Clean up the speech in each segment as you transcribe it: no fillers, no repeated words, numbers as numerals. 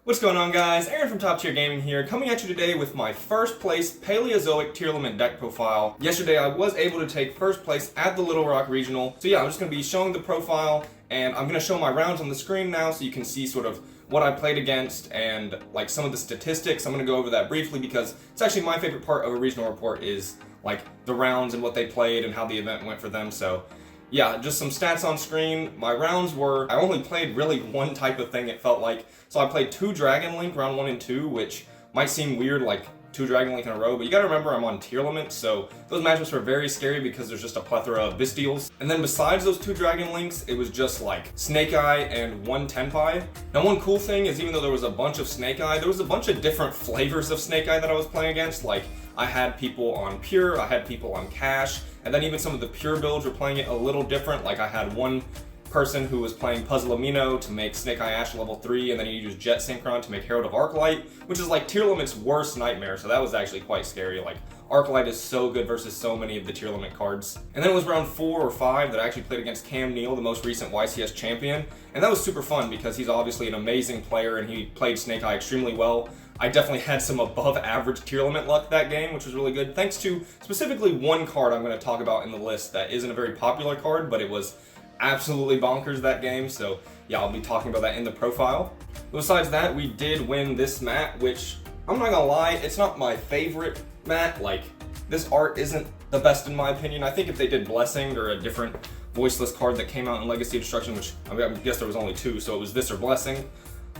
What's going on, guys? Aaron from Top Tier Gaming here, coming at you today with my first place Paleozoic Tearlament deck profile. Yesterday I was able to take first place at the Little Rock Regional. So yeah, I'm just going to be showing the profile, and I'm going to show my rounds on the screen now so you can see sort of what I played against and like some of the statistics. I'm going to go over that briefly because it's actually my favorite part of a regional report is like the rounds and what they played and how the event went for them. So yeah, just some stats on screen. My rounds were, I only played really one type of thing, it felt like. So I played 2 Dragon Link, round 1 and 2, which might seem weird, like 2 Dragon Link in a row, but you gotta remember I'm on Tearlaments, so those matchups were very scary because there's just a plethora of Visteals. And then besides those 2 Dragon Links, it was just like Snake Eye and 1 Tenpai. Now one cool thing is even though there was a bunch of Snake Eye, there was a bunch of different flavors of Snake Eye that I was playing against. Like I had people on Pure, I had people on Cash, and then even some of the Pure builds were playing it a little different. Like I had one person who was playing Puzzle Amino to make Snake Eye Ash level 3, and then he used Jet Synchron to make Herald of Arclight, which is like Tearlament's worst nightmare, so that was actually quite scary. Like, Arclight is so good versus so many of the Tearlament cards. And then it was round 4 or 5 that I actually played against Cam Neal, the most recent YCS champion, and that was super fun because he's obviously an amazing player and he played Snake Eye extremely well. I definitely had some above average Tearlament luck that game, which was really good, thanks to specifically one card I'm going to talk about in the list that isn't a very popular card, but it was absolutely bonkers that game, so yeah, I'll be talking about that in the profile. Besides that, we did win this mat, which I'm not gonna lie, it's not my favorite mat. Like, this art isn't the best in my opinion. I think if they did Blessing or a different voiceless card that came out in Legacy of Destruction, which I guess there was only 2, so it was this or Blessing,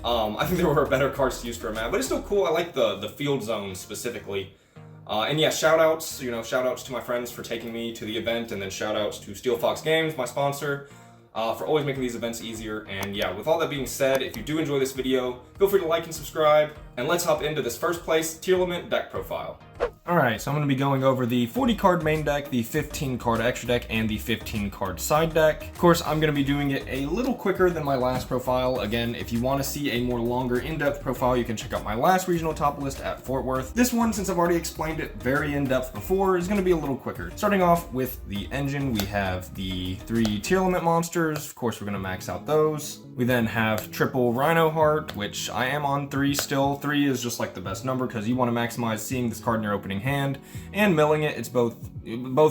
I think there were better cards to use for a mat, but it's still cool. I like the field zone specifically. And yeah, shoutouts, shoutouts to my friends for taking me to the event, and then shoutouts to Steel Fox Games, my sponsor, for always making these events easier. And yeah, with all that being said, if you do enjoy this video, feel free to like and subscribe, and let's hop into this first place Tearlament deck profile. Alright, so I'm going to be going over the 40 card main deck, the 15 card extra deck, and the 15 card side deck. Of course, I'm going to be doing it a little quicker than my last profile. Again, if you want to see a more longer in-depth profile, you can check out my last regional top list at Fort Worth. This one, since I've already explained it very in-depth before, is going to be a little quicker. Starting off with the engine, we have the 3 Tearlament monsters. Of course, we're going to max out those. We then have triple Rhino Heart, which I am on 3 still. 3 is just like the best number because you want to maximize seeing this card in your opening hand and milling it. It's both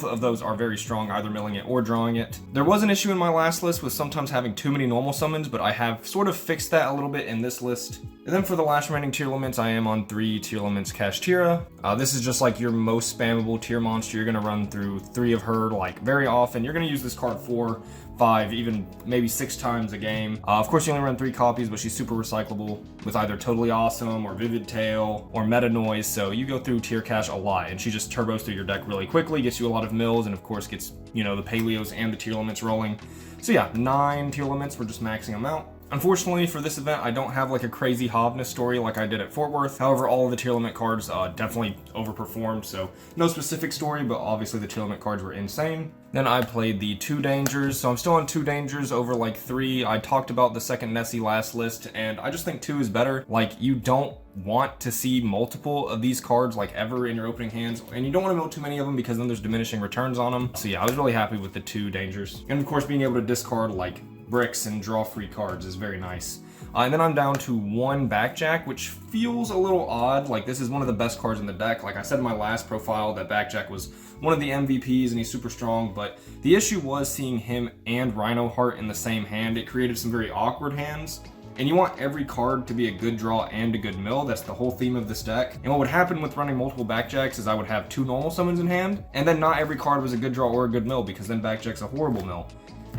of those are very strong, either milling it or drawing it. There was an issue in my last list with sometimes having too many normal summons, but I have sort of fixed that a little bit in this list. And then for the last remaining Tearlaments, I am on 3 Tearlaments Kashtira. This is just like your most spammable tier monster. You're going to run through 3 of her like very often. You're going to use this card 4, 5, even maybe 6 times a game. Of course, you only run 3 copies, but she's super recyclable with either Totally Awesome or Vivid Tail or Meta Noise. So you go through Tier Cash a lot, and she just turbos through your deck really quickly, gets you a lot of mills, and of course gets, the Paleos and the Tearlaments rolling. So yeah, 9 Tearlaments, we're just maxing them out. Unfortunately for this event, I don't have like a crazy Hovness story like I did at Fort Worth. However, all of the Tearlament cards definitely overperformed, so no specific story, but obviously the Tearlament cards were insane. Then I played the 2 Dangers, so I'm still on 2 Dangers over like 3. I talked about the second Nessie last list, and I just think 2 is better. Like, you don't want to see multiple of these cards like ever in your opening hands, and you don't want to build too many of them because then there's diminishing returns on them. So yeah, I was really happy with the 2 Dangers. And of course, being able to discard like bricks and draw free cards is very nice. And then I'm down to 1 Backjack, which feels a little odd. Like, this is one of the best cards in the deck. Like I said in my last profile, that Backjack was one of the MVPs and he's super strong, but the issue was seeing him and Rhino Heart in the same hand. It created some very awkward hands. And you want every card to be a good draw and a good mill. That's the whole theme of this deck. And what would happen with running multiple Backjacks is I would have 2 normal summons in hand, and then not every card was a good draw or a good mill, because then Backjack's a horrible mill.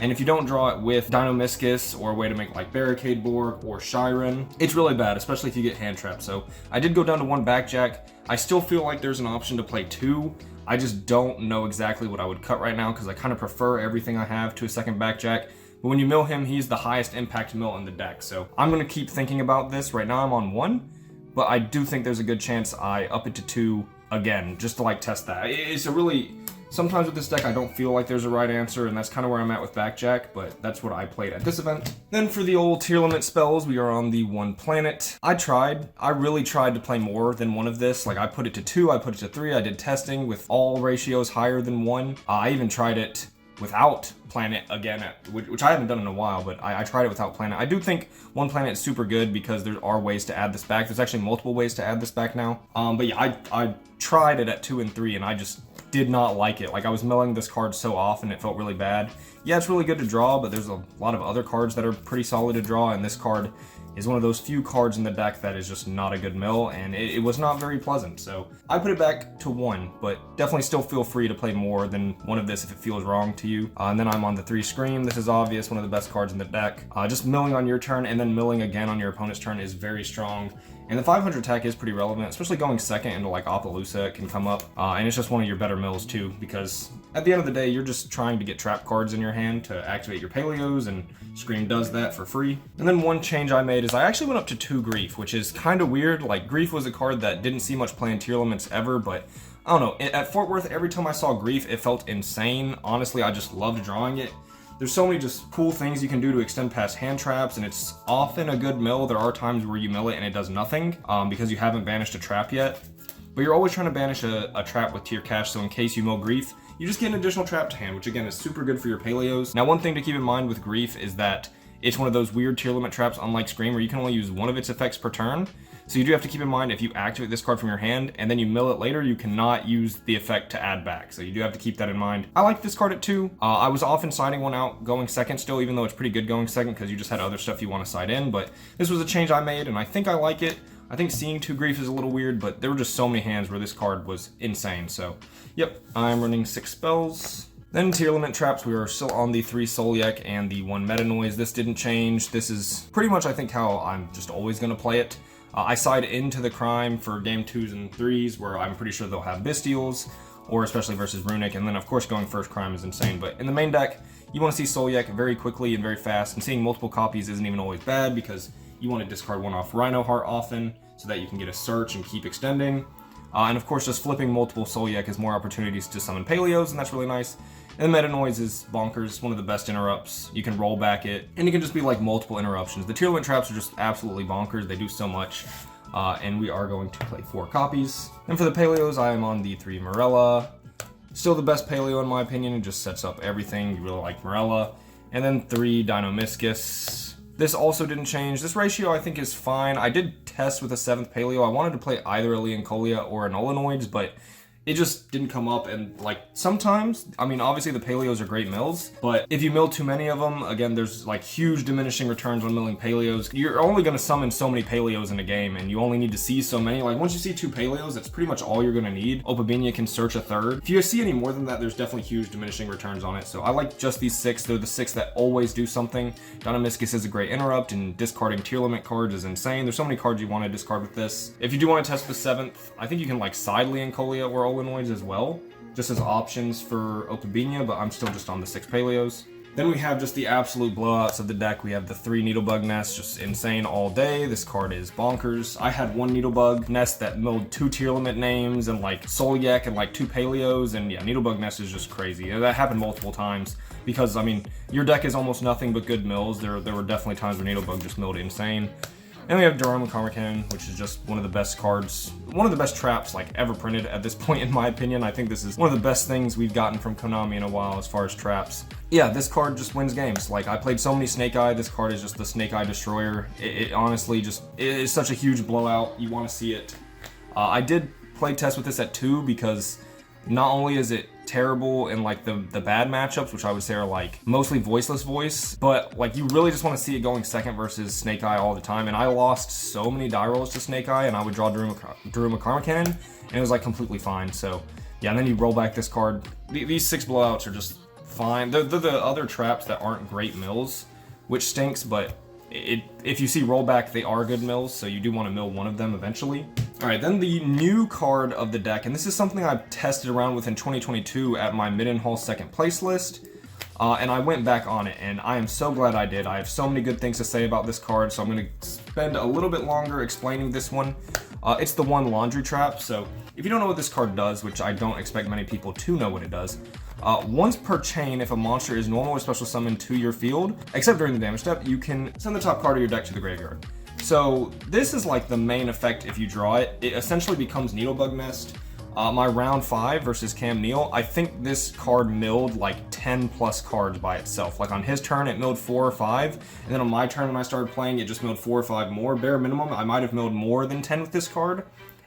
And if you don't draw it with Dinomischus or a way to make like Barricade Borg or Shiren, it's really bad, especially if you get hand trapped. So I did go down to 1 Backjack. I still feel like there's an option to play 2. I just don't know exactly what I would cut right now because I kind of prefer everything I have to a second Backjack. But when you mill him, he's the highest impact mill in the deck. So I'm going to keep thinking about this. Right now I'm on 1, but I do think there's a good chance I up it to 2 again, just to like test that. It's a really... Sometimes with this deck, I don't feel like there's a right answer, and that's kind of where I'm at with Backjack, but that's what I played at this event. Then for the old Tearlament spells, we are on the 1 planet. I really tried to play more than 1 of this. Like, I put it to 2, I put it to 3, I did testing with all ratios higher than 1. I even tried it without Planet again, which I haven't done in a while, but I tried it without Planet. I do think one Planet is super good because there are ways to add this back. There's actually multiple ways to add this back now. But yeah, I tried it at 2 and 3 and I just did not like it. Like, I was milling this card so often, it felt really bad. Yeah, it's really good to draw, but there's a lot of other cards that are pretty solid to draw, and this card is one of those few cards in the deck that is just not a good mill, and it was not very pleasant. So I put it back to 1, but definitely still feel free to play more than 1 of this if it feels wrong to you. And then I'm on the 3 Scream. This is obvious, one of the best cards in the deck. Just milling on your turn and then milling again on your opponent's turn is very strong. And the 500 attack is pretty relevant, especially going second into like Appaloosa, it can come up. And it's just one of your better mills too, because at the end of the day, you're just trying to get trap cards in your hand to activate your Paleos, and Scream does that for free. And then one change I made is I actually went up to 2 Grief, which is kind of weird. Like, Grief was a card that didn't see much play in Tearlaments ever, but I don't know. At Fort Worth, every time I saw Grief, it felt insane. Honestly, I just loved drawing it. There's so many just cool things you can do to extend past hand traps, and it's often a good mill. There are times where you mill it and it does nothing because you haven't banished a trap yet. But you're always trying to banish a trap with Tear Cache, so in case you mill Grief, you just get an additional trap to hand, which again is super good for your Paleos. Now, one thing to keep in mind with Grief is that it's one of those weird Tearlament traps, unlike Scream, where you can only use one of its effects per turn. So you do have to keep in mind, if you activate this card from your hand and then you mill it later, you cannot use the effect to add back. So you do have to keep that in mind. I like this card at 2. I was often siding one out going second still, even though it's pretty good going second because you just had other stuff you want to side in. But this was a change I made, and I think I like it. I think seeing 2 Grief is a little weird, but there were just so many hands where this card was insane. So, yep, I'm running 6 spells. Then Tearlament traps, we are still on the 3 Soliek and the 1 Meta Noise. This didn't change. This is pretty much, I think, how I'm just always going to play it. I side into the Crime for game 2s and 3s, where I'm pretty sure they'll have Bestials, or especially versus Runic, and then of course going first Crime is insane. But in the main deck, you want to see Soliek very quickly and very fast, and seeing multiple copies isn't even always bad because you want to discard 1 off Rhino Heart often, so that you can get a search and keep extending. And of course, just flipping multiple Soliek is more opportunities to summon Paleos, and that's really nice. And the Meta Noise is bonkers, one of the best interrupts. You can roll back it, and it can just be like multiple interruptions. The Tearlament traps are just absolutely bonkers. They do so much. And we are going to play 4 copies. And for the Paleos, I am on the 3 Morella. Still the best Paleo in my opinion. It just sets up everything. You really like Morella. And then 3 Dinomischus. This also didn't change. This ratio I think is fine. I did test with a 7th Paleo. I wanted to play either a Leoncolia or an Olenoids, but it just didn't come up. And like sometimes, I mean, obviously the Paleos are great mills, but if you mill too many of them, again, there's like huge diminishing returns when milling Paleos. You're only going to summon so many Paleos in a game, and you only need to see so many. Like once you see 2 Paleos, that's pretty much all you're going to need. Opabinia can search a 3rd. If you see any more than that, there's definitely huge diminishing returns on it. So I like just these 6. They're the 6 that always do something. Dinomischus is a great interrupt, and discarding Tearlament cards is insane. There's so many cards you want to discard with this. If you do want to test the 7th, I think you can like side Leoncolia or Olenoids as well, just as options for Opabinia, but I'm still just on the 6 Paleos. Then we have just the absolute blowouts of the deck. We have the 3 Needlebug Nests, just insane all day. This card is bonkers. I had 1 Needlebug Nest that milled 2 Tearlament names and like Soliek and like 2 Paleos, and yeah, Needlebug Nest is just crazy. That happened multiple times because, I mean, your deck is almost nothing but good mills. There were definitely times where Needlebug just milled insane. And we have Durham Karma Cannon, which is just one of the best cards, one of the best traps like ever printed at this point in my opinion. I think this is one of the best things we've gotten from Konami in a while as far as traps. Yeah, this card just wins games. Like I played so many Snake Eye, this card is just the Snake Eye Destroyer. It honestly just, it is such a huge blowout. You want to see it. I did play test with this at 2 because not only is it terrible in like the bad matchups, which I would say are like mostly voiceless voice, but like you really just want to see it going second versus Snake Eye all the time. And I lost so many die rolls to Snake Eye, and I would draw Daruma Karma Cannon, and it was like completely fine. So yeah, and then you roll back this card. These 6 blowouts are just fine. They're the other traps that aren't great mills, which stinks, but if you see rollback, they are good mills, so you do want to mill one of them eventually. Alright, then the new card of the deck, and this is something I've tested around with in 2022 at my Middenhall second place list, and I went back on it, and I am so glad I did. I have so many good things to say about this card, so I'm going to spend a little bit longer explaining this one. It's the 1 Laundry Trap, so if you don't know what this card does, which I don't expect many people to know what it does, once per chain, if a monster is normal or special summoned to your field, except during the damage step, you can send the top card of your deck to the graveyard. So this is like the main effect if you draw it. It essentially becomes Needlebug Nest. My round 5 versus Cam Neal, I think this card milled like 10 plus cards by itself. Like on his turn, it milled 4 or 5, and then on my turn when I started playing, it just milled 4 or 5 more. Bare minimum, I might have milled more than 10 with this card,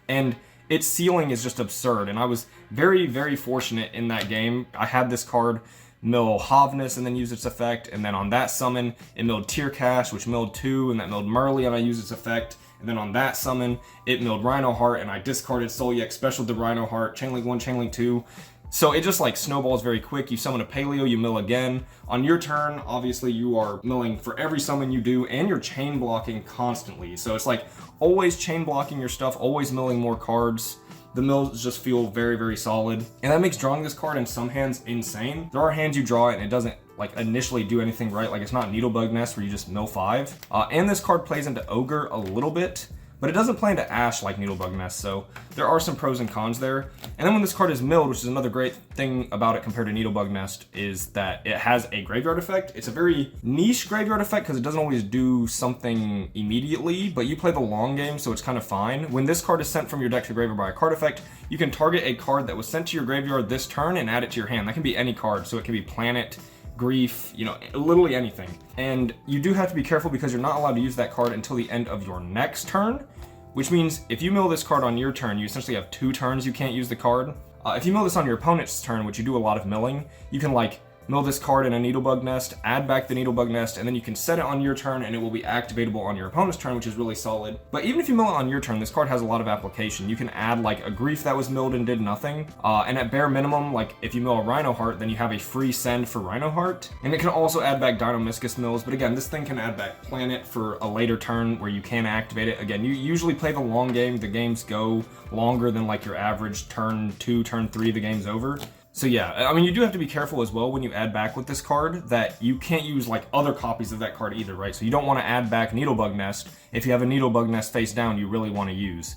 and its ceiling is just absurd, and I was very, very fortunate in that game. I had this card mill Havnus and then use its effect, and then on that summon, it milled Tear Cash, which milled 2, and that milled Merly, and I used its effect. And then on that summon, it milled Rhino Heart, and I discarded Soulyak, special to Rhino Heart, Chainlink 1, Chainlink 2. So it just like snowballs very quick. You summon a Paleo, you mill again. On your turn, obviously you are milling for every summon you do, and you're chain blocking constantly. So it's like always chain blocking your stuff, always milling more cards. The mills just feel very, very solid. And that makes drawing this card in some hands insane. There are hands you draw it and it doesn't like initially do anything right. Like it's not Needlebug Nest where you just mill 5. And this card plays into Ogre a little bit, but it doesn't play into Ash like Needlebug Nest, so there are some pros and cons there. And then when this card is milled, which is another great thing about it compared to Needlebug Nest, is that it has a graveyard effect. It's a very niche graveyard effect because it doesn't always do something immediately, but you play the long game, so it's kind of fine. When this card is sent from your deck to graveyard by a card effect, you can target a card that was sent to your graveyard this turn and add it to your hand. That can be any card, so it can be Planet, Grief, you know, literally anything. And you do have to be careful because you're not allowed to use that card until the end of your next turn, which means if you mill this card on your turn, you essentially have 2 turns you can't use the card. If you mill this on your opponent's turn, which you do a lot of milling, you can like mill this card in a Needlebug Nest, add back the Needlebug Nest, and then you can set it on your turn and it will be activatable on your opponent's turn, which is really solid. But even if you mill it on your turn, this card has a lot of application. You can add like a Grief that was milled and did nothing. And at bare minimum, like if you mill a Rhino Heart, then you have a free send for Rhino Heart. And it can also add back Dino-Miscus mills, but again, this thing can add back Planet for a later turn where you can activate it. Again, you usually play the long game. The games go longer than like your average turn 2, turn 3, the game's over. So yeah, I mean, you do have to be careful as well when you add back with this card that you can't use like other copies of that card either, right? So you don't want to add back Needlebug Nest. If you have a Needlebug Nest face down, you really want to use.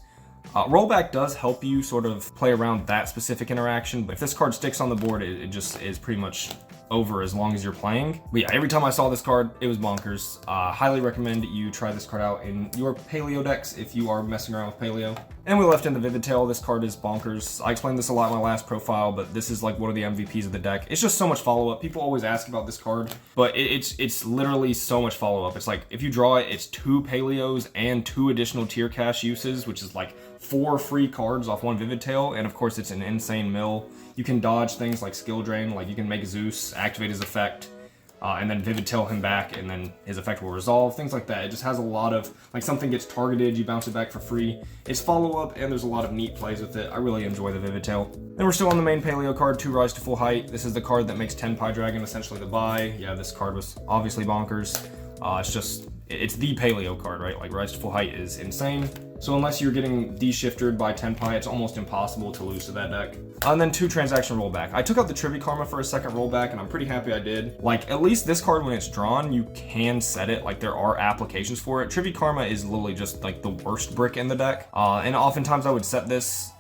Rollback does help you sort of play around that specific interaction, but if this card sticks on the board, it just is pretty much over as long as you're playing. But yeah, every time I saw this card, it was bonkers. Highly recommend you try this card out in your Paleo decks if you are messing around with Paleo. And we left in the Vivid Tail. This card is bonkers. I explained this a lot in my last profile, but this is like one of the MVPs of the deck. It's just so much follow-up. People always ask about this card, but it's literally so much follow-up. It's like, if you draw it, it's 2 Paleos and 2 additional Tear Cash uses, which is like 4 free cards off 1 Vivid Tail, and of course it's an insane mill. You can dodge things like Skill Drain, like you can make Zeus activate his effect, and then Vivid Tail him back, and then his effect will resolve, things like that. It just has a lot of, like something gets targeted, you bounce it back for free. It's follow-up, and there's a lot of neat plays with it. I really enjoy the Vivid Tail. Then we're still on the main Paleo card, 2 Rise to Full Height. This is the card that makes 10 Pie Dragon essentially the buy. Yeah, this card was obviously bonkers. It's the Paleo card, right? Like Rise to Full Height is insane. So unless you're getting de-shifted by 10 Pie, it's almost impossible to lose to that deck. And then 2 Transaction Rollback. I took out the Trivia Karma for a second rollback, and I'm pretty happy I did. Like, at least this card, when it's drawn, you can set it. Like, there are applications for it. Trivia Karma is literally just, like, the worst brick in the deck. And oftentimes I would set this,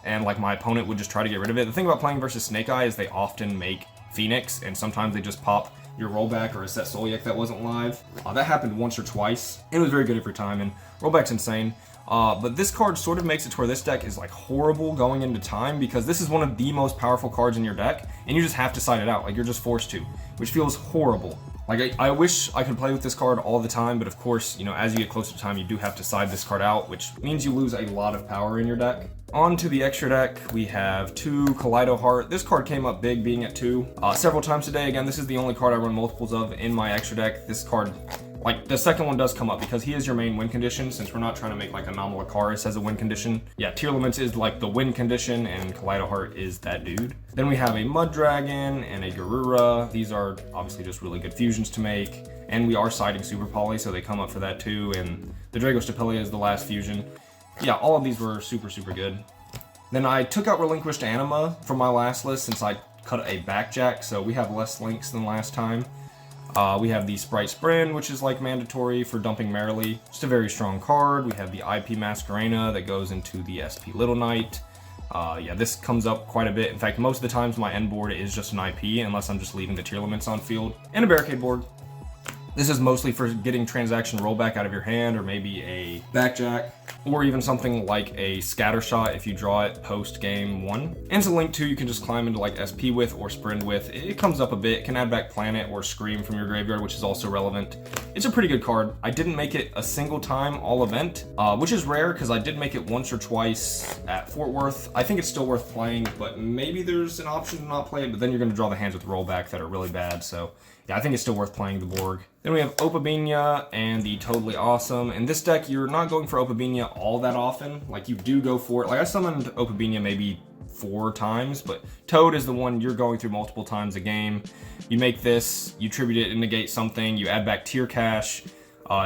and, like, my opponent would just try to get rid of it. The thing about playing versus Snake Eye is they often make Phoenix, and sometimes they just pop your rollback or a set Soulyak that wasn't live. That happened once or twice. It was very good every time, and rollback's insane. But this card sort of makes it to where this deck is like horrible going into time, because this is one of the most powerful cards in your deck, and you just have to side it out. Like, you're just forced to, which feels horrible. Like, I wish I could play with this card all the time, but of course, you know, as you get closer to time, you do have to side this card out, which means you lose a lot of power in your deck. On to the extra deck, we have 2 Kaleido Heart. This card came up big being at 2 several times today. Again, this is the only card I run multiples of in my extra deck. This card, like, the second one does come up because he is your main win condition, since we're not trying to make like Anomalocaris as a win condition. Yeah, Tearlaments is like the win condition, and Kaleido Heart is that dude. Then we have a Mud Dragon and a Garura. These are obviously just really good fusions to make, and we are siding Super Poly, so they come up for that too, and the Dragostapelia is the last fusion. Yeah, all of these were super, super good. Then I took out Relinquished Anima from my last list since I cut a backjack, so we have less links than last time. We have the Sprite Sprint, which is like mandatory for dumping Merrily. Just a very strong card. We have the IP Masquerena that goes into the SP Little Knight. Yeah, this comes up quite a bit. In fact, most of the times my end board is just an IP, unless I'm just leaving the Tearlaments on field. And a Barricade board. This is mostly for getting transaction rollback out of your hand, or maybe a backjack, or even something like a scatter shot if you draw it post game 1. And to link 2, you can just climb into like SP with or sprint with. It comes up a bit, can add back Planet or Scream from your graveyard, which is also relevant. It's a pretty good card. I didn't make it a single time all event, which is rare because I did make it once or twice at Fort Worth. I think it's still worth playing, but maybe there's an option to not play it, but then you're going to draw the hands with rollback that are really bad, so yeah, I think it's still worth playing the Borg. Then we have Opabinia and the Totally Awesome. In this deck, you're not going for Opabinia all that often. Like, you do go for it. Like, I summoned Opabinia maybe 4 times, but Toad is the one you're going through multiple times a game. You make this, you tribute it and negate something, you add back Tear Cash,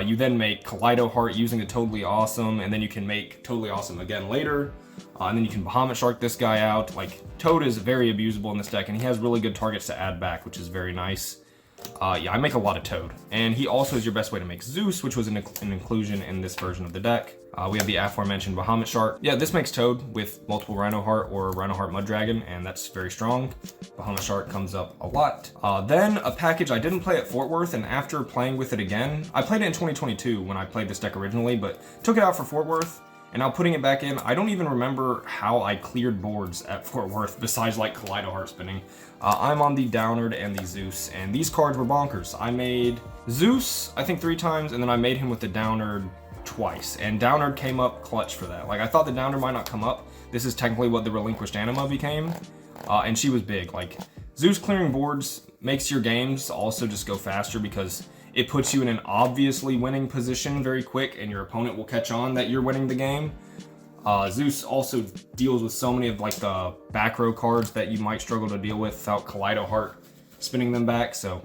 you then make Kaleido Heart using the Totally Awesome, and then you can make Totally Awesome again later. And then you can Bahamut Shark this guy out. Like, Toad is very abusable in this deck, and he has really good targets to add back, which is very nice. Yeah, I make a lot of Toad. And he also is your best way to make Zeus, which was an inclusion in this version of the deck. We have the aforementioned Bahamut Shark. Yeah, this makes Toad with multiple Rhino Heart or Rhino Heart Mud Dragon, and that's very strong. Bahamut Shark comes up a lot. Then a package I didn't play at Fort Worth, and after playing with it again, I played it in 2022 when I played this deck originally, but took it out for Fort Worth. And now putting it back in, I don't even remember how I cleared boards at Fort Worth besides like Kaleido Heart spinning. I'm on the Downard and the Zeus, and these cards were bonkers. I made Zeus, I think 3 times, and then I made him with the Downard twice. And Downard came up clutch for that. Like, I thought the Downard might not come up. This is technically what the Relinquished Anima became. And she was big. Like, Zeus clearing boards makes your games also just go faster because it puts you in an obviously winning position very quick, and your opponent will catch on that you're winning the game. Zeus also deals with so many of like the back row cards that you might struggle to deal with without Kaleido Heart spinning them back. So,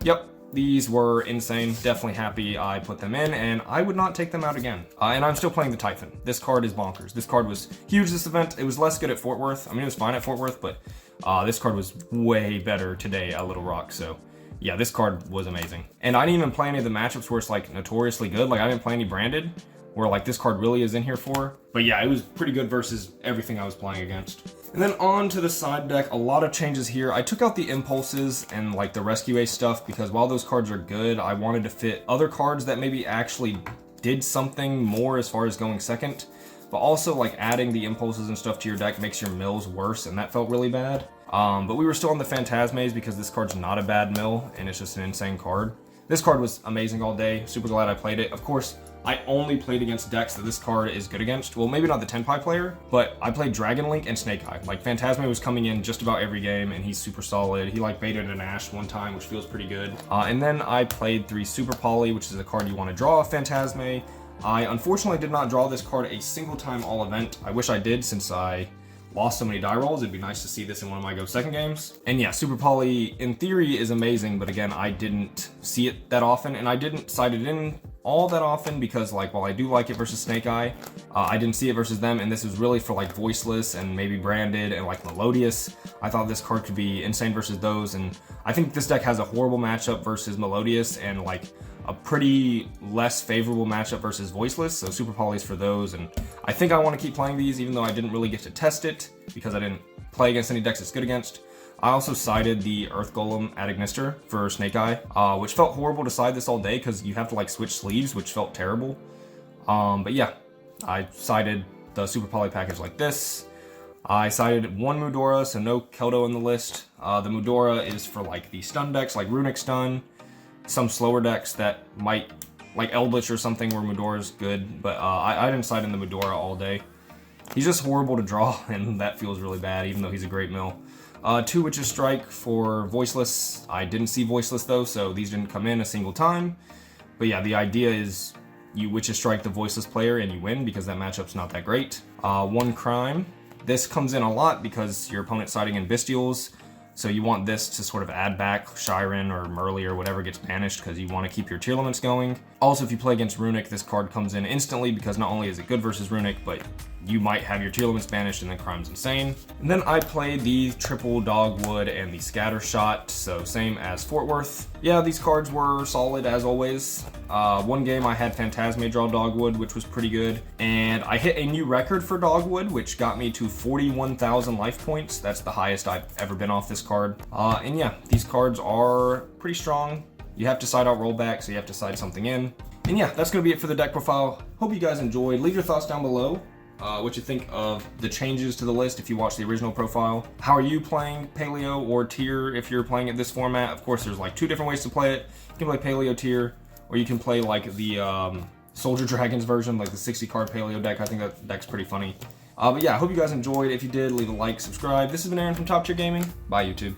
yep, these were insane. Definitely happy I put them in, and I would not take them out again. And I'm still playing the Typhon. This card is bonkers. This card was huge this event. It was less good at Fort Worth. I mean, it was fine at Fort Worth, but this card was way better today at Little Rock. So, yeah, this card was amazing. And I didn't even play any of the matchups where it's like notoriously good. Like, I didn't play any branded where like this card really is in here for. But yeah, it was pretty good versus everything I was playing against. And then on to the side deck, a lot of changes here. I took out the Impulses and like the Rescue Ace stuff because while those cards are good, I wanted to fit other cards that maybe actually did something more as far as going second. But also like adding the Impulses and stuff to your deck makes your mills worse, and that felt really bad. But we were still on the Phantasmes because this card's not a bad mill and it's just an insane card. This card was amazing all day. Super glad I played it. Of course, I only played against decks that this card is good against. Well, maybe not the Tenpai player, but I played Dragon Link and Snake Eye. Like, Phantasme was coming in just about every game, and he's super solid. He, like, baited an Ash one time, which feels pretty good. And then I played 3 Super Poly, which is a card you want to draw off Phantasme. I unfortunately did not draw this card a single time all event. I wish I did, since I lost so many die rolls. It'd be nice to see this in one of my Go Second games. And yeah, Super Poly in theory is amazing, but again, I didn't see it that often, and I didn't side it in all that often because, like, while I do like it versus Snake Eye, I didn't see it versus them, and this was really for like Voiceless and maybe Branded and like Melodious. I thought this card could be insane versus those, and I think this deck has a horrible matchup versus Melodious and like a pretty less favorable matchup versus Voiceless, so Super Poly's for those, and I think I want to keep playing these even though I didn't really get to test it because I didn't play against any decks it's good against. I also sided the Earth Golem at Ignister for Snake Eye, which felt horrible to side this all day because you have to like switch sleeves, which felt terrible. But yeah, I sided the Super Poly package like this. I sided 1 Mudora, so no Keldo in the list. The Mudora is for like the stun decks like Runic Stun, some slower decks that might, like Eldritch or something where Mudora's good, but I didn't side in the Mudora all day. He's just horrible to draw, and that feels really bad, even though he's a great mill. 2 Witch's Strike for Voiceless. I didn't see Voiceless though, so these didn't come in a single time. But yeah, the idea is you Witch's Strike the Voiceless player and you win because that matchup's not that great. 1 Crime. This comes in a lot because your opponent's siding in Bestials, so you want this to sort of add back Shiren or Merly or whatever gets banished because you want to keep your Tearlaments going. Also, if you play against Runic, this card comes in instantly because not only is it good versus Runic, but you might have your Tearlaments banished and then Crime's insane. And then I played the triple Dogwood and the Scatter Shot, so same as Fort Worth. Yeah, these cards were solid as always. One game I had Phantasme draw Dogwood, which was pretty good. And I hit a new record for Dogwood, which got me to 41,000 life points. That's the highest I've ever been off this card. And yeah, these cards are pretty strong. You have to side out rollback, so you have to side something in. And yeah, that's going to be it for the deck profile. Hope you guys enjoyed. Leave your thoughts down below. What you think of the changes to the list if you watched the original profile. How are you playing Paleo or Tier if you're playing it this format? Of course, there's like 2 different ways to play it. You can play Paleo Tier, or you can play like the Soldier Dragons version, like the 60 card Paleo deck. I think that deck's pretty funny. But yeah, I hope you guys enjoyed. If you did, leave a like, subscribe. This has been Aaron from Top Tier Gaming. Bye, YouTube.